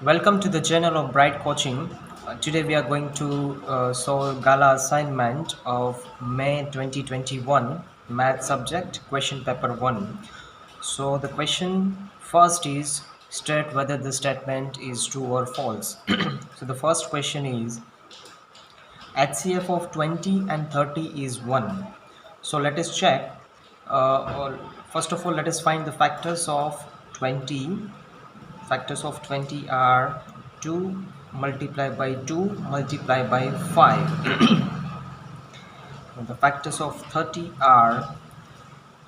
Welcome to the channel of Bright Coaching. Today we are going to solve Gala assignment of May 2021 math subject question paper 1. So the question first is state whether the statement is true or false. So the first question is HCF of 20 and 30 is 1. So let us check. First of all, let us find the factors of 20. Factors of 20 are 2 multiplied by 2 multiplied by 5. And the factors of 30 are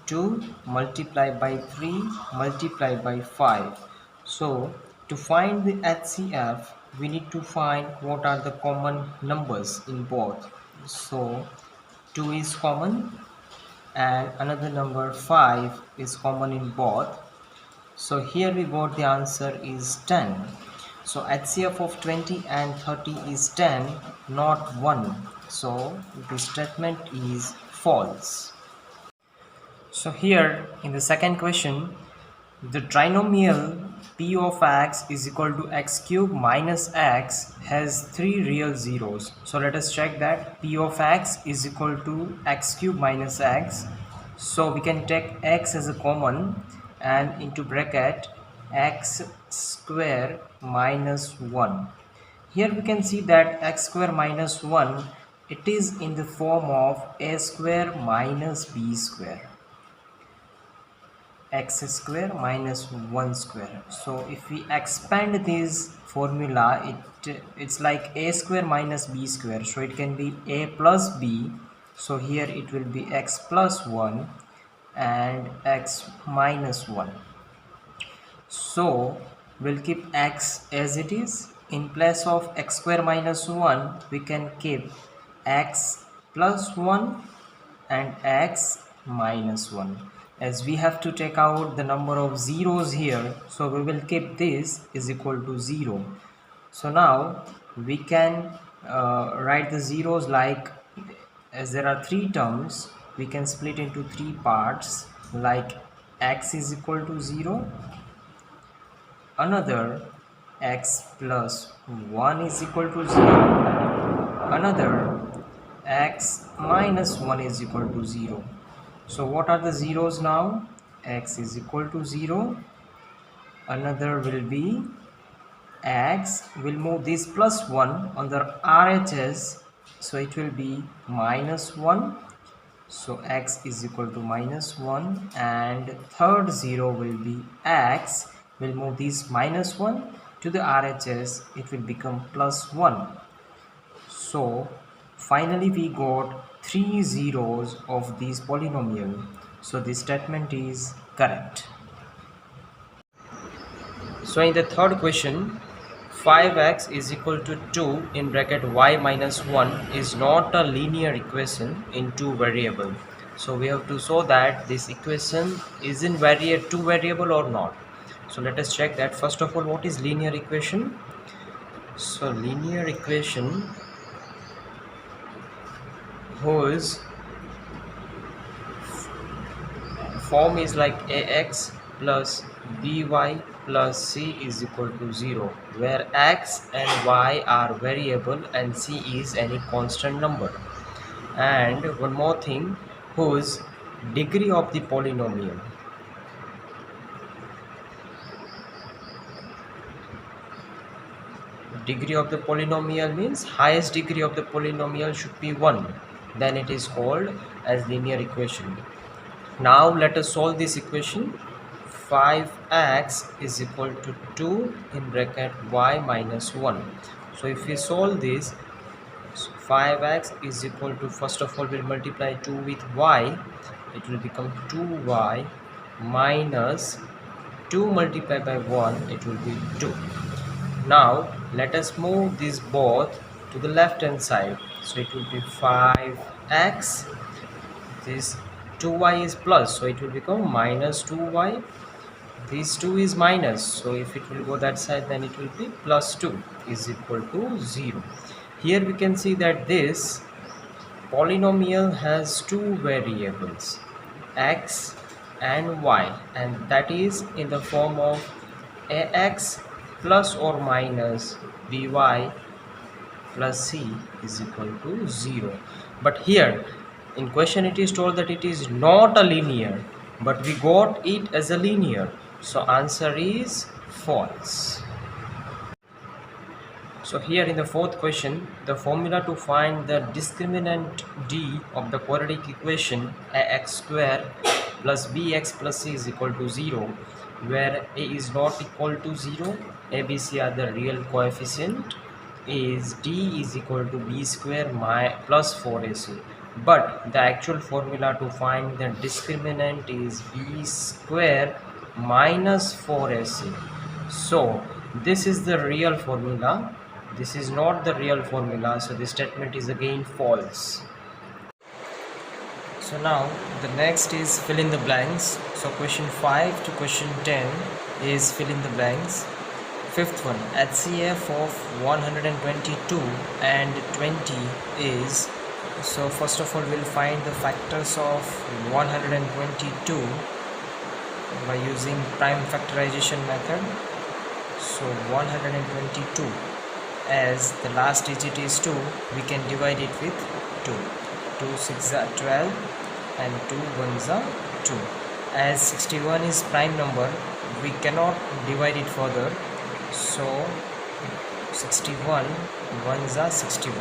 2 multiplied by 3 multiplied by 5. So to find the HCF, we need to find what are the common numbers in both. So 2 is common and another number 5 is common in both. So here we got the answer is 10. So HCF of 20 and 30 is 10, not 1. So the statement is false. So here in the second question, the trinomial p of x is equal to x cube minus x has 3 real zeros. So let us check that p of x is equal to x cube minus x. So we can take x as a common and into bracket x square minus 1. Here we can see that x square minus 1, it is in the form of a square minus b square, x square minus 1 square. So if we expand this formula, it's like a square minus b square, so it can be a plus b. So here it will be x plus 1 and x minus 1. So we'll keep x as it is. In place of x square minus 1, we can keep x plus 1 and x minus 1. As we have to take out the number of zeros here, so we will keep this is equal to 0. So now we can write the zeros like, as there are 3 terms, we can split into 3 parts, like x is equal to 0, another x plus 1 is equal to 0, another x minus 1 is equal to 0. So what are the zeros now? X is equal to 0, another will be x, will move this plus 1 on the RHS, so it will be minus 1. So x is equal to minus 1, and third 0 will be x, will move this minus 1 to the RHS, it will become plus 1. So finally we got 3 zeros of this polynomial. So this statement is correct. So in the third question, 5x is equal to 2 in bracket y minus 1 is not a linear equation in two variable. So we have to show that this equation is in two variable or not. So let us check that. First of all, what is linear equation? So linear equation whose form is like ax plus by plus c is equal to 0, where x and y are variable and c is any constant number. And one more thing, whose degree of the polynomial, degree of the polynomial means highest degree of the polynomial should be 1, then it is called as linear equation. Now let us solve this equation. 5x is equal to 2 in bracket y minus 1. So if we solve this, 5x is equal to, first of all we'll multiply 2 with y, it will become 2y minus 2 multiplied by 1, it will be 2. Now let us move this both to the left hand side, so it will be 5x, this 2y is plus, so it will become minus 2y, this 2 is minus, so if it will go that side, then it will be plus 2 is equal to 0. Here we can see that this polynomial has two variables, x and y, and that is in the form of ax plus or minus by plus c is equal to 0. But here in question it is told that it is not a linear, but we got it as a linear, so answer is false. So here in the fourth question, the formula to find the discriminant d of the quadratic equation ax square plus bx plus c is equal to 0, where a is not equal to 0, a, b, c are the real coefficient, is d is equal to b square plus 4ac. But the actual formula to find the discriminant is b square minus 4ac. So this is the real formula, this is not the real formula, so this statement is again false. So now the next is fill in the blanks. So question 5 to question 10 is fill in the blanks. Fifth one, HCF of 122 and 20 is, so first of all we'll find the factors of 122 by using prime factorization method. So 122, as the last digit is 2, we can divide it with 2. 2 6 are 12 and 2 1s are 2. As 61 is prime number, we cannot divide it further, so 61 1s are 61.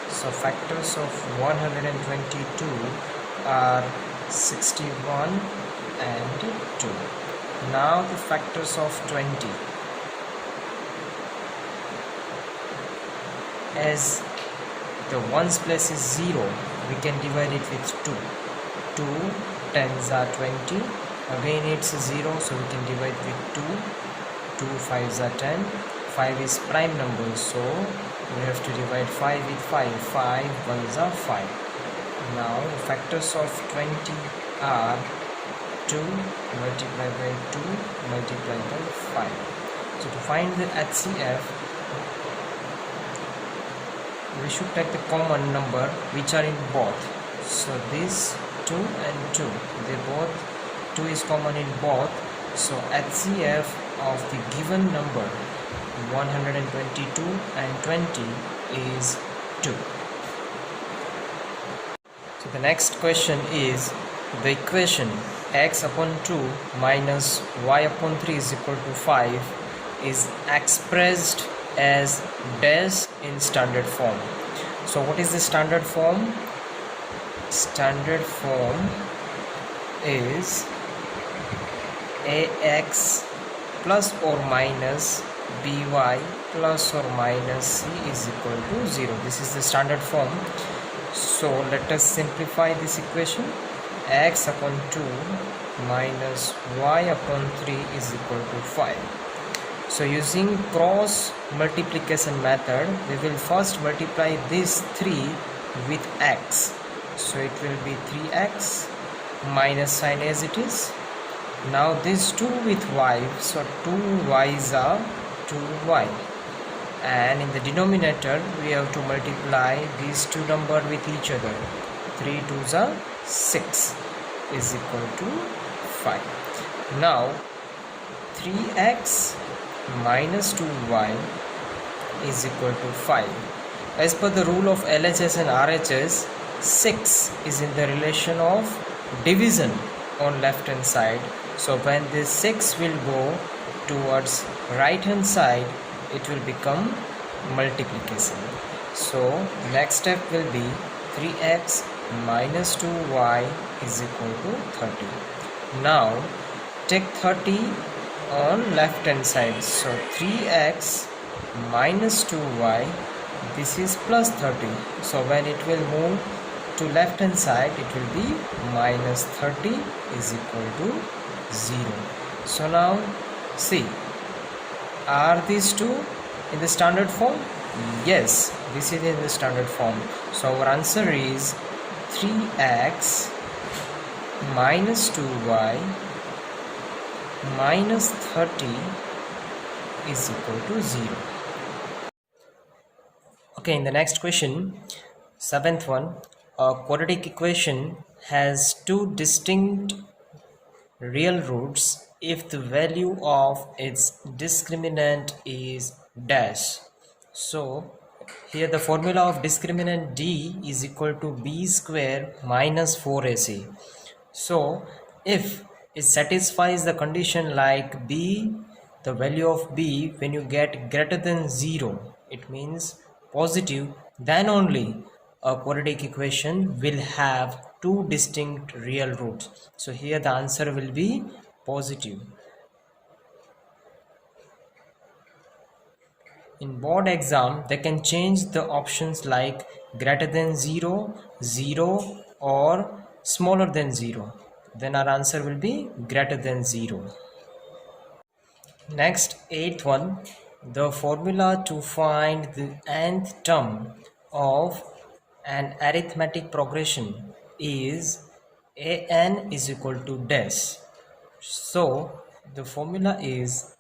So factors of 122 are 61 and 2. Now the factors of 20. As the ones place is 0, we can divide it with 2. 2 10s are 20. Again it's 0, so we can divide with 2. 2 5s are 10. 5 is prime number, so we have to divide 5 with 5. 5 1s are 5. Now the factors of 20 are 2 multiplied by 2 multiplied by 5. So to find the HCF, we should take the common number which are in both. So this 2 and 2, they both, 2 is common in both, so HCF of the given number 122 and 20 is 2. So the next question is the equation x upon 2 minus y upon 3 is equal to 5 is expressed as dash in standard form. So what is the standard form? Standard form is ax plus or minus by plus or minus c is equal to 0. This is the standard form. So let us simplify this equation. X upon 2 minus y upon 3 is equal to 5. So using cross multiplication method, we will first multiply this 3 with x. So it will be 3x minus sign as it is. Now this 2 with y, so 2y's are 2y. And in the denominator, we have to multiply these two numbers with each other. 3 2's are 6 is equal to 5. Now 3x minus 2y is equal to 5. As per the rule of LHS and RHS, 6 is in the relation of division on left hand side. So when this 6 will go towards right hand side, it will become multiplication. So next step will be 3x minus 2y is equal to 30. Now take 30 on left hand side, so 3x minus 2y, this is plus 30, so when it will move to left hand side, it will be minus 30 is equal to 0. So now see, are these two in the standard form? Yes, this is in the standard form. So our answer is 3x minus 2y minus 30 is equal to 0. Okay, in the next question, 7th one, a quadratic equation has two distinct real roots if the value of its discriminant is dash. So here the formula of discriminant d is equal to b square minus 4ac. So if it satisfies the condition like b, the value of b when you get greater than 0, it means positive, then only a quadratic equation will have two distinct real roots. So here the answer will be positive. In board exam, they can change the options like greater than 0, 0 or smaller than 0. Then our answer will be greater than 0. Next, eighth one, the formula to find the nth term of an arithmetic progression is an is equal to dash. So the formula is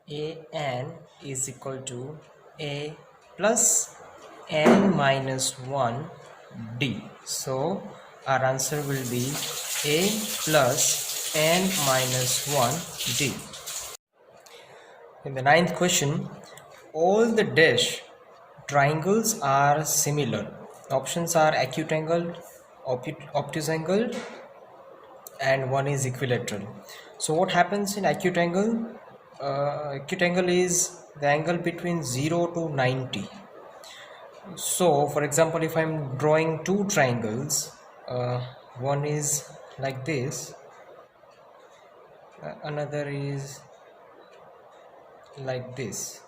an is equal to a plus n minus 1 d. So our answer will be a plus n minus 1 d. In the ninth question, all the dash triangles are similar. Options are acute angle, obtuse angle, and one is equilateral. So what happens in acute angle? Acute angle is the angle between 0 to 90. So for example, if I'm drawing two triangles, one is like this, another is like this.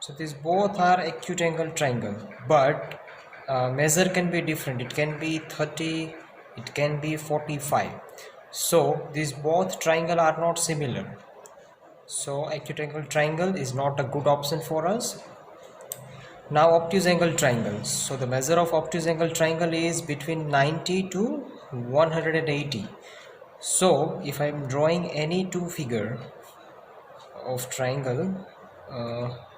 So these both are acute angle triangle, but measure can be different. It can be 30, it can be 45. So these both triangle are not similar. So acute angle triangle is not a good option for us. Now obtuse angle triangles. So the measure of obtuse angle triangle is between 90 to 180. So if I am drawing any two figure of triangle,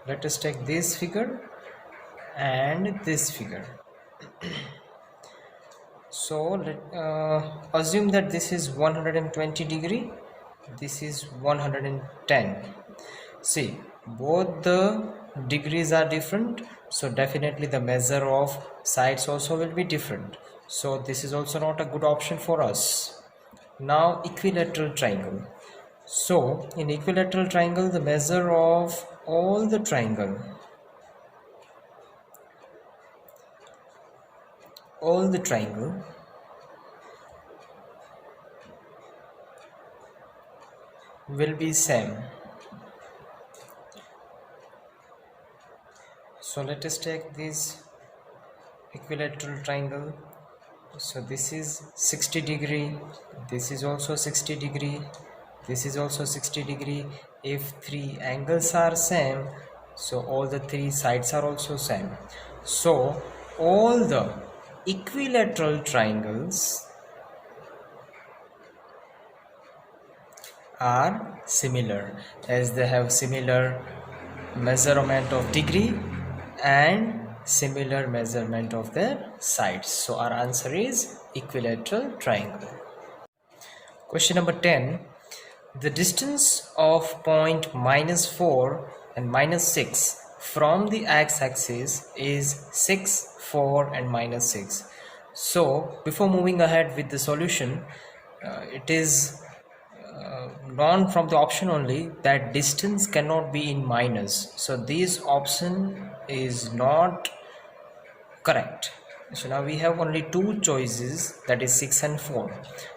let us take this figure and this figure. So let assume that this is 120 degree, this is 110. See, both the degrees are different, so definitely the measure of sides also will be different. So this is also not a good option for us. Now equilateral triangle. So in equilateral triangle, the measure of all the triangle will be same. So let us take this equilateral triangle. So this is 60 degree, this is also 60 degree, this is also 60 degree. If three angles are same, so all the three sides are also same. So all the equilateral triangles are similar, as they have similar measurement of degree and similar measurement of their sides. So our answer is equilateral triangle. Question number 10. The distance of point -4 and -6 from the x-axis is 6, 4 and -6. So before moving ahead with the solution, it is known from the option only that distance cannot be in minus. So this option is not correct. So now we have only two choices, that is 6 and 4.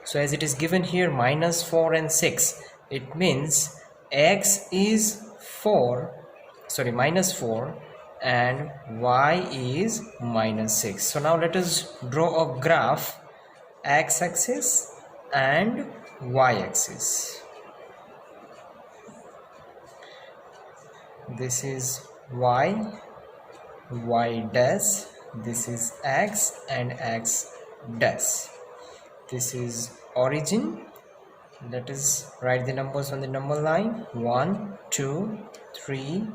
So as it is given here -4 and 6, it means x is -4 and y is -6. So now let us draw a graph, x-axis and y-axis. This is y dash, this is x and x dash. This is origin. Let us write the numbers on the number line: 1 2 3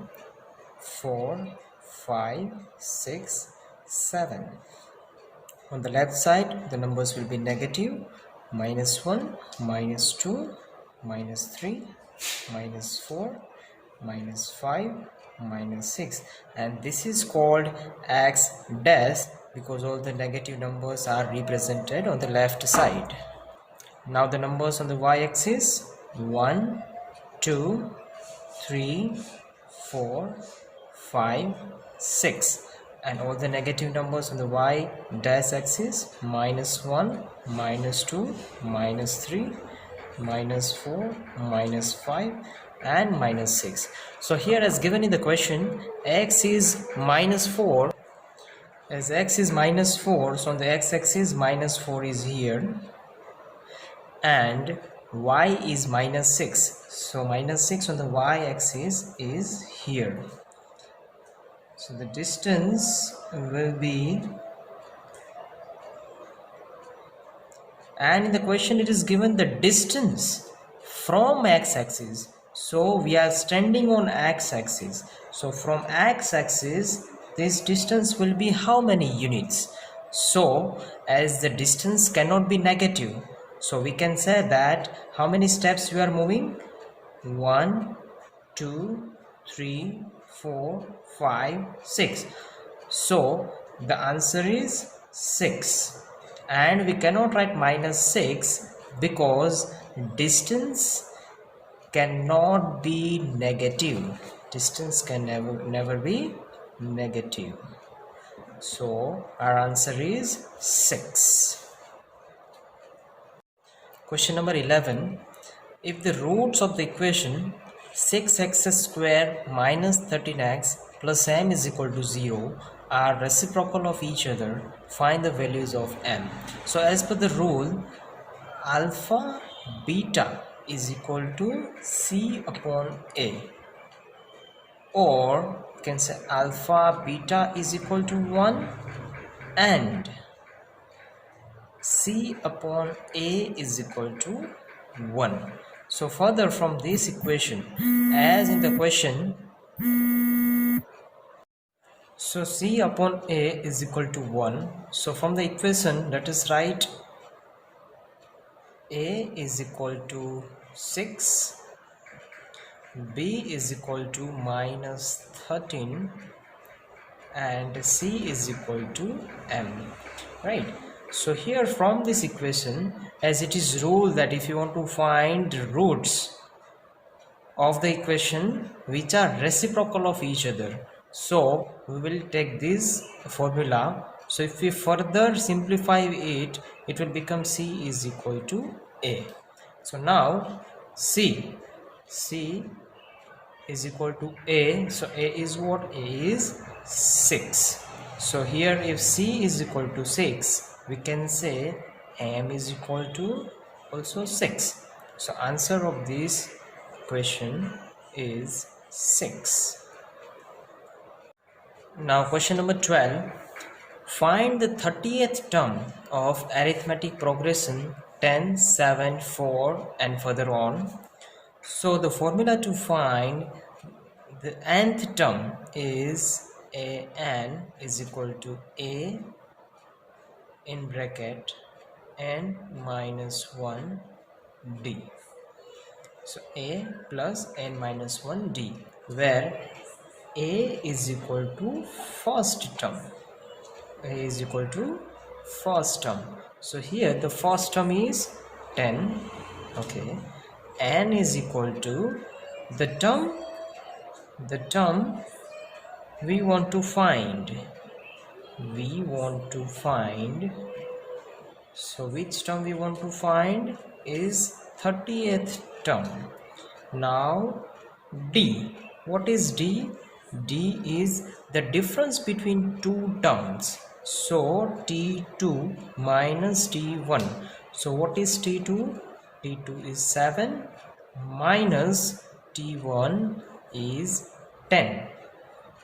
4 5 6 7. On the left side the numbers will be negative: -1 -2 minus 3, minus 4, minus 5, minus 6, and this is called x dash because all the negative numbers are represented on the left side. Now the numbers on the y-axis: 1, 2, 3, 4, 5, 6, and all the negative numbers on the y dash axis: minus 1, minus 2, minus 3, minus 4, minus 5, and minus 6. So here, as given in the question, x is minus 4. As x is minus 4, so on the x-axis minus 4 is here, and y is minus 6, so minus 6 on the y-axis is here. So the distance will be, and in the question it is given the distance from x-axis, so we are standing on x-axis, so from x-axis this distance will be how many units? So as the distance cannot be negative, so we can say that how many steps we are moving: 1, 2, 3, 4, 5, 6. So the answer is 6, and we cannot write minus 6 because distance cannot be negative. Distance can never be negative. So our answer is 6. Question number 11. If the roots of the equation 6x square minus 13x plus m is equal to 0 are reciprocal of each other, find the values of m. So as per the rule, alpha beta is equal to c upon a, or you can say alpha beta is equal to 1 and c upon a is equal to 1. So further from this equation, as in the question, so c upon a is equal to 1. So from the equation, let us write a is equal to 6, b is equal to minus 13, and c is equal to m, right? So here from this equation, as it is rule that if you want to find roots of the equation which are reciprocal of each other, so we will take this formula. So if we further simplify it, it will become c is equal to a. So now c is equal to a, so a is what? A is 6. So here if c is equal to 6, we can say m is equal to also 6. So answer of this question is 6. Now question number 12. Find the 30th term of arithmetic progression 10, 7, 4 and further on. So the formula to find the nth term is an is equal to a in bracket n minus 1 d. So a plus n minus 1 d, where a is equal to first term. A is equal to first term. So here the first term is 10. Okay. N is equal to the term we want to find. So which term we want to find is 30th term. Now d. What is d? D is the difference between two terms. So t2 minus t1. So what is t2? T2 is 7 minus t1 is 10.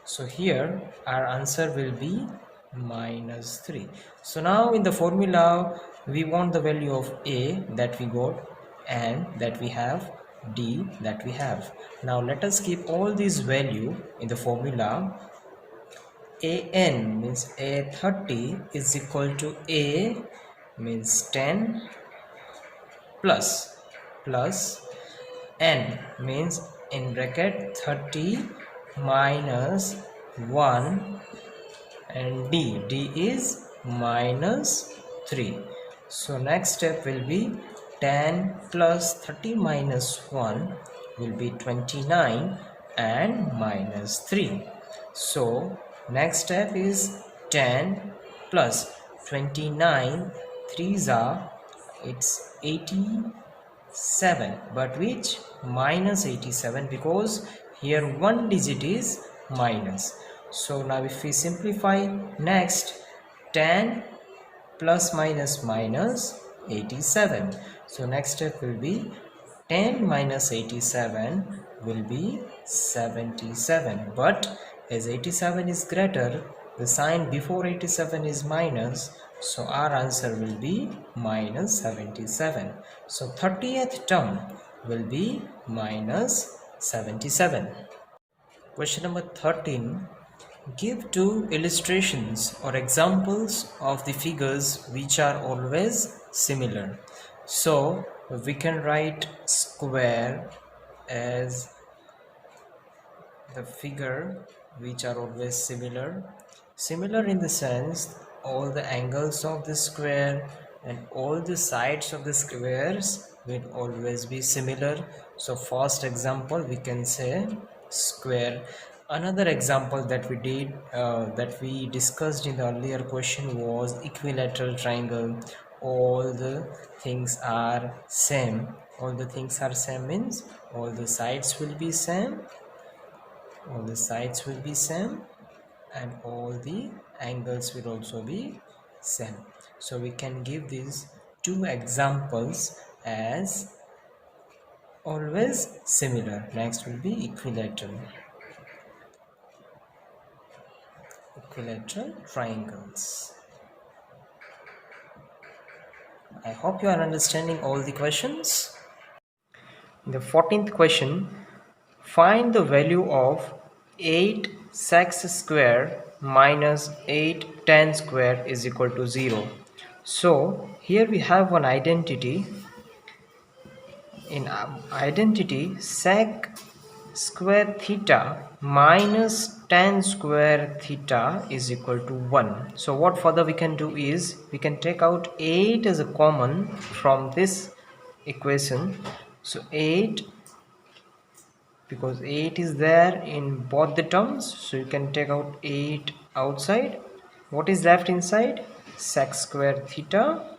So here our answer will be minus 3. So now in the formula we want the value of a that we got and that we have, d that we have. Now let us keep all these value in the formula. An means a30 is equal to a means 10 plus n means in bracket 30 minus 1, and d is minus 3. So next step will be 10 plus 30 minus 1 will be 29 and minus 3. So next step is 10 plus 29, 3s are, it's 87, but which minus 87, because here one digit is minus. So now if we simplify, next 10 plus minus minus 87. So next step will be 10 minus 87 will be 77, but as 87 is greater, the sign before 87 is minus, so our answer will be minus 77. So 30th term will be minus 77. Question number 13. Give two illustrations or examples of the figures which are always similar. So we can write square as the figure which are always similar. Similar in the sense all the angles of the square and all the sides of the squares will always be similar. So first example we can say square. Another example that we did that we discussed in the earlier question was equilateral triangle. All the things are same. All the things are same means all the sides will be same, all the sides will be same, and all the angles will also be same. So we can give these two examples as always similar. Next will be equilateral triangles. I hope you are understanding all the questions. The 14th question, find the value of 8 x square minus 8 tan square is equal to 0. So here we have one identity. In identity, sec square theta minus tan square theta is equal to 1. So what further we can do is we can take out 8 as a common from this equation. So 8, because 8 is there in both the terms, so you can take out 8 outside. What is left inside? Sec square theta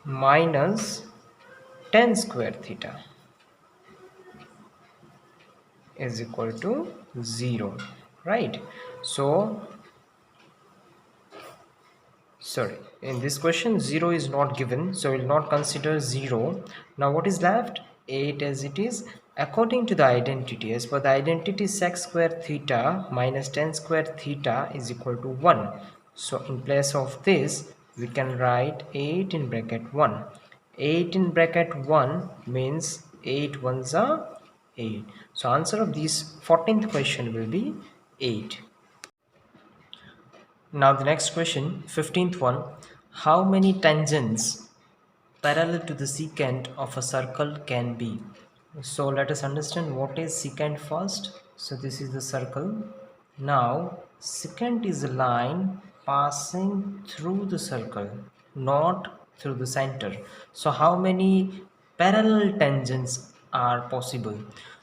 minus tan square theta is equal to 0, right? So sorry, in this question 0 is not given, so we'll not consider 0. Now what is left? 8 as it is. According to the identity, as per the identity, sec square theta minus tan square theta is equal to 1. So in place of this we can write 8 in bracket 1. 8 in bracket 1 means 8 ones are 8. So answer of this 14th question will be 8. Now the next question, 15th one, how many tangents parallel to the secant of a circle can be? So let us understand what is secant first. So this is the circle. Now secant is a line passing through the circle, not through the center. So how many parallel tangents are possible?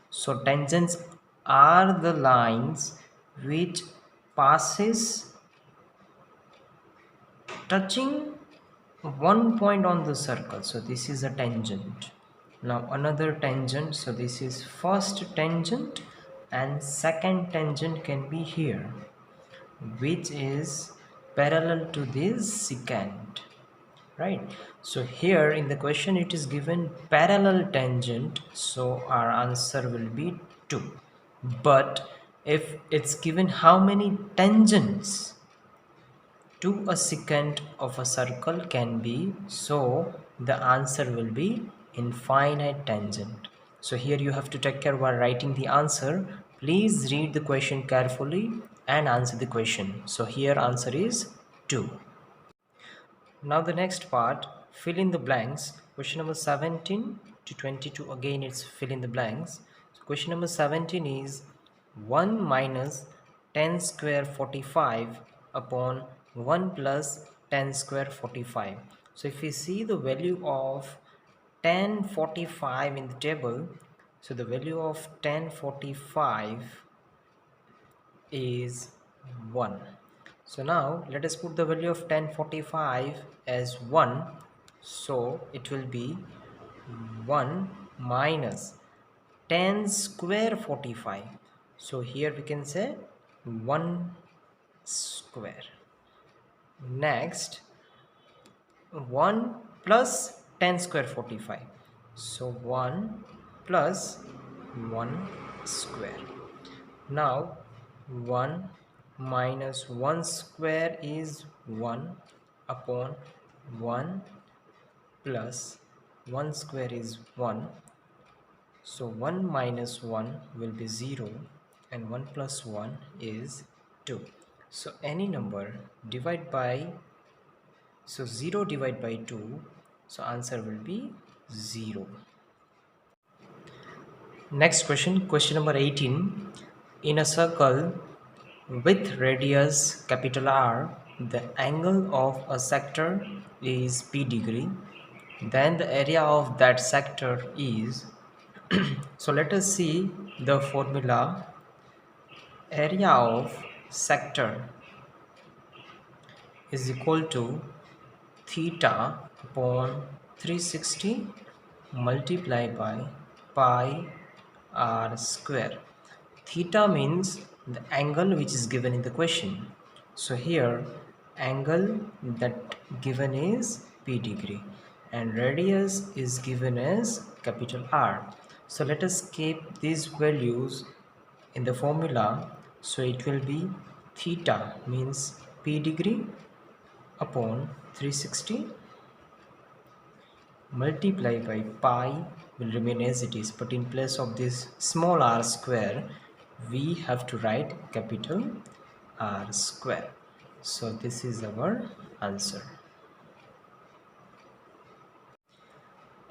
So tangents are the lines which passes touching one point on the circle. So this is a tangent. Now another tangent, so this is first tangent and second tangent can be here, which is parallel to this secant, right? So here in the question it is given parallel tangent, so our answer will be 2. But if it's given how many tangents to a secant of a circle can be, so the answer will be infinite tangent. So here you have to take care while writing the answer. Please read the question carefully and answer the question. So here answer is 2. Now the next part, fill in the blanks. Question number 17. to 22, again it's fill in the blanks. So question number 17 is 1 minus 10 square 45 upon 1 plus 10 square 45. So if we see the value of 1045 in the table, so the value of 1045 is 1. So now let us put the value of 1045 as 1. So it will be 1 minus 10 square 45. So here we can say 1 square. Next 1 plus 10 square 45. So 1 plus 1 square. Now 1 minus 1 square is 1 upon 1 plus 1 square is 1. So 1 minus 1 will be 0 and 1 plus 1 is 2. So any number divide by, so 0 divided by 2, so answer will be 0. Next question, question number 18. In a circle with radius capital R, the angle of a sector is p degree. Then the area of that sector is so let us see the formula. Area of sector is equal to theta upon 360 multiplied by pi r square. Theta means the angle which is given in the question. So here angle that given is p degree and radius is given as capital R. So let us keep these values in the formula. So it will be theta means p degree upon 360 multiply by pi will remain as it is, but in place of this small r square we have to write capital R square. So this is our answer.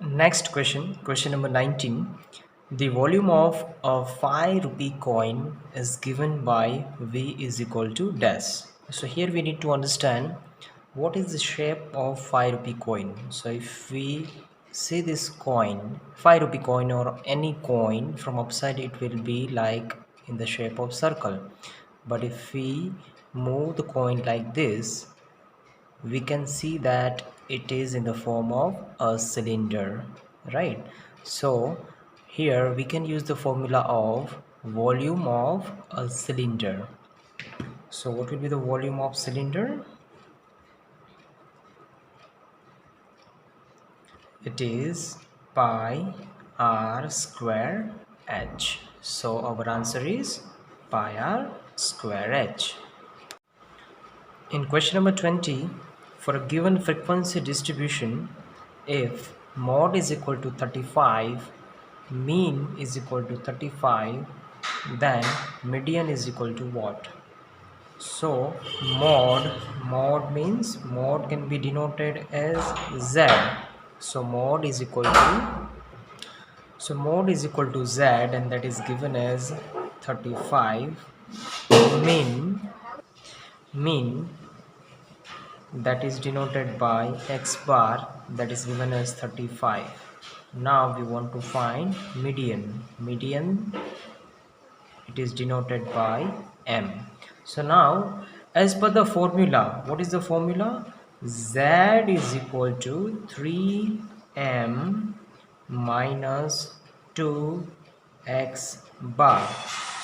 Next question, question number 19. The volume of a 5 rupee coin is given by V is equal to dash. So here we need to understand what is the shape of 5 rupee coin. So if we see this coin, 5 rupee coin or any coin, from upside it will be like in the shape of circle. But if we move the coin like this, we can see that it is in the form of a cylinder, right? So here we can use the formula of volume of a cylinder. So what will be the volume of cylinder? It is pi r square h. So our answer is pi r square h. In question number 20, for a given frequency distribution, if mod is equal to 35, mean is equal to 35, then median is equal to what? So mod means mod can be denoted as z. So mod is equal to z, and that is given as 35. Mean that is denoted by x bar, that is given as 35. Now we want to find median it is denoted by m. So now as per the formula, what is the formula? Z is equal to 3m minus 2x bar.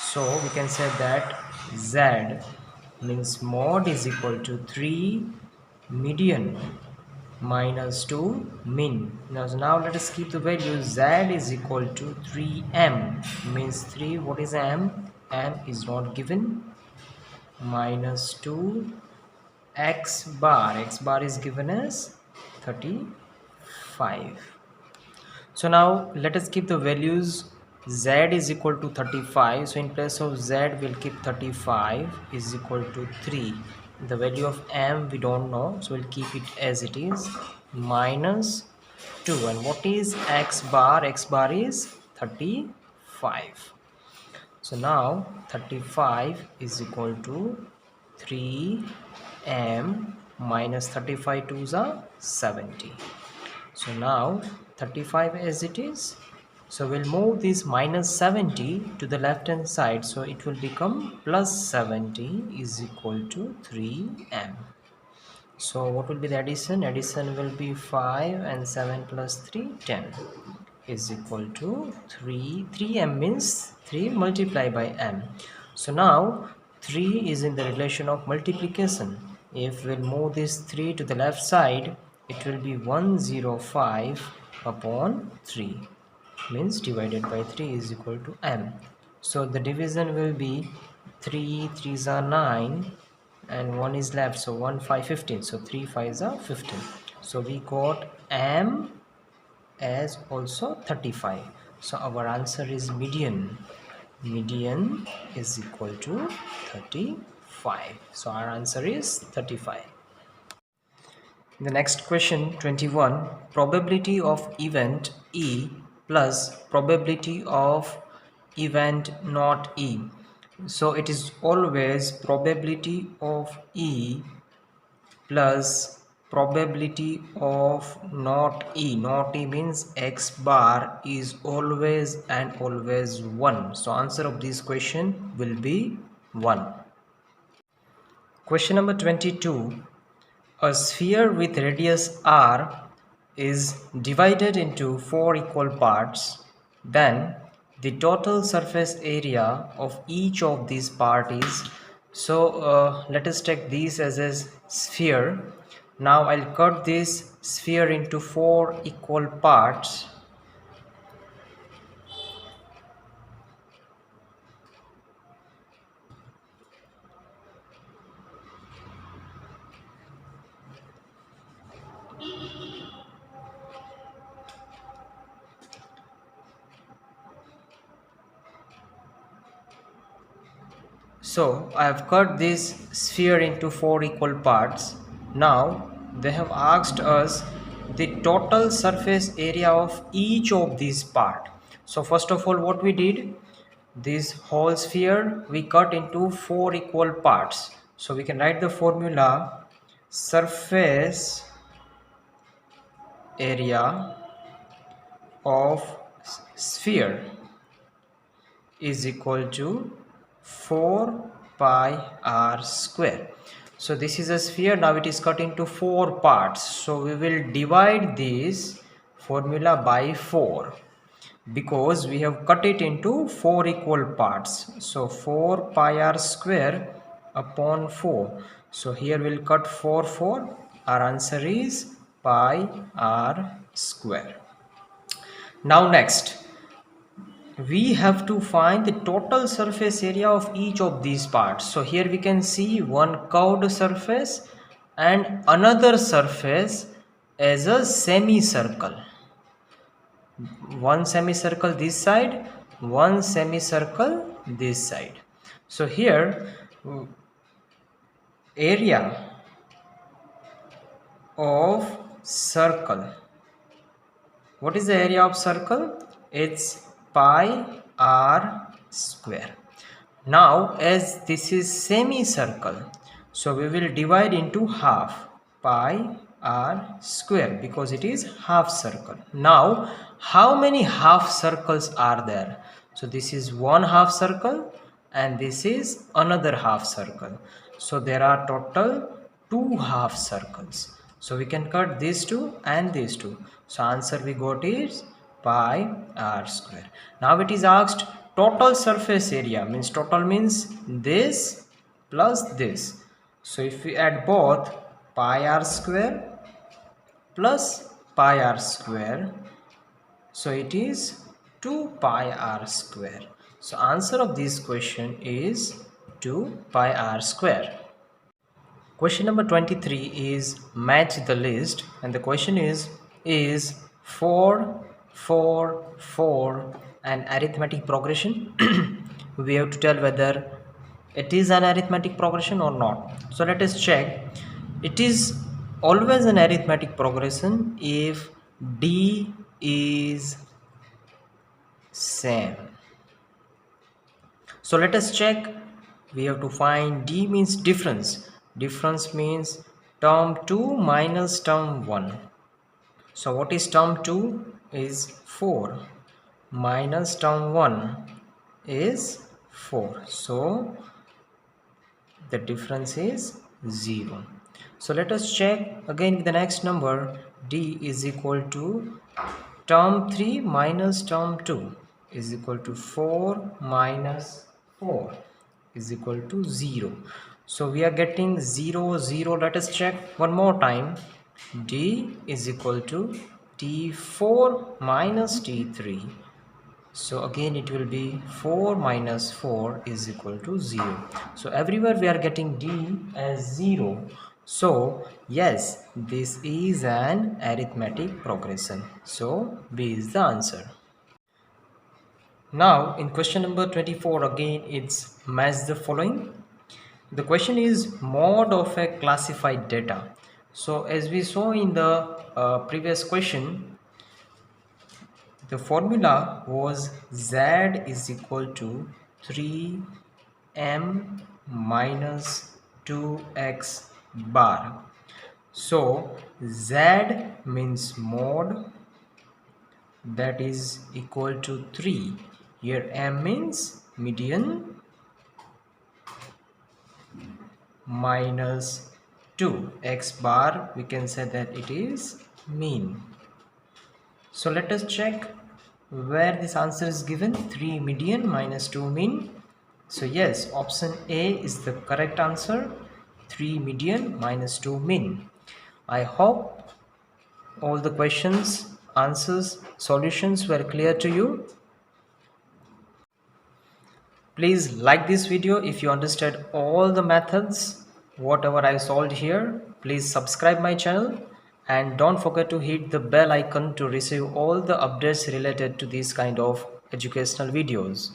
So we can say that Z means mod is equal to 3 median minus 2 min. Now let us keep the value. Z is equal to 3m means 3, what is m? M is not given, minus 2 x bar is given as 35. So now let us keep the values. Z is equal to 35, so in place of Z we'll keep 35 is equal to 3. The value of m we don't know, so we'll keep it as it is, minus 2. And what is x bar? X bar is 35. So now 35 is equal to 3m minus 35 twos are 70. So now 35 as it is. So we'll move this minus 70 to the left hand side. So it will become plus 70 is equal to 3m. So what will be the addition? Addition will be 5 and 7 plus 3, 10 is equal to 3. 3m means 3 multiplied by m. So now 3 is in the relation of multiplication. If we'll move this 3 to the left side, it will be 105 upon 3 means divided by 3 is equal to m. So the division will be 3 3s are 9 and 1 is left, so 1 5 15, so 3 5s are 15. So we got m as also 35. So our answer is median. Median is equal to 35. So our answer is 35. The next question 21, probability of event E plus probability of event not E. So it is always probability of E plus probability of not E. Not E means x bar is always and always 1. So answer of this question will be 1. Question number 22. A sphere with radius r is divided into 4 equal parts. Then the total surface area of each of these parts is. So let us take this as a sphere. Now I'll cut this sphere into 4 equal parts. So I have cut this sphere into 4 equal parts. Now they have asked us the total surface area of each of these parts. So first of all, what we did, this whole sphere we cut into 4 equal parts. So we can write the formula: surface area of sphere is equal to 4 pi r square. So this is a sphere. Now it is cut into 4 parts. So we will divide this formula by 4 because we have cut it into 4 equal parts. So 4 pi r square upon 4. So here we'll cut 4 4. Our answer is pi r square. Now next, we have to find the total surface area of each of these parts. So here we can see one curved surface and another surface as a semicircle. One semicircle this side, one semicircle this side. So here area of circle. What is the area of circle? It's pi r square. Now as this is semicircle, so we will divide into half, pi r square, because it is half circle. Now how many half circles are there? So this is one half circle and this is another half circle. So there are total 2 half circles. So we can cut these two and these two. So answer we got is pi r square. Now it is asked total surface area, means total means this plus this. So if we add both, pi r square plus pi r square, so it is 2 pi r square. So answer of this question is 2 pi r square. Question number 23 is match the list, and the question is 4 4 4 an arithmetic progression? We have to tell whether it is an arithmetic progression or not. So let us check. It is always an arithmetic progression if D is same. So let us check. We have to find D means difference. Difference means term 2 minus term 1. So what is term 2 is 4 minus term 1 is 4. So the difference is 0. So let us check again with the next number. D is equal to term 3 minus term 2 is equal to 4 minus 4 is equal to 0. So we are getting 0 0. Let us check one more time. D is equal to T4 minus T3. So again it will be 4 minus 4 is equal to 0. So everywhere we are getting D as 0. So yes, this is an arithmetic progression. So B is the answer. Now in question number 24, again it's match the following. The question is mod of a classified data. So as we saw in the previous question, the formula was Z is equal to 3m minus 2x bar. So Z means mod, that is equal to 3. Here m means median minus 2. X bar, we can say that it is mean. So let us check where this answer is given. 3 median minus 2 mean. So yes, option A is the correct answer. 3 median minus 2 mean. I hope all the questions, answers, solutions were clear to you. Please like this video if you understood all the methods whatever I solved here. Please subscribe my channel and don't forget to hit the bell icon to receive all the updates related to these kind of educational videos.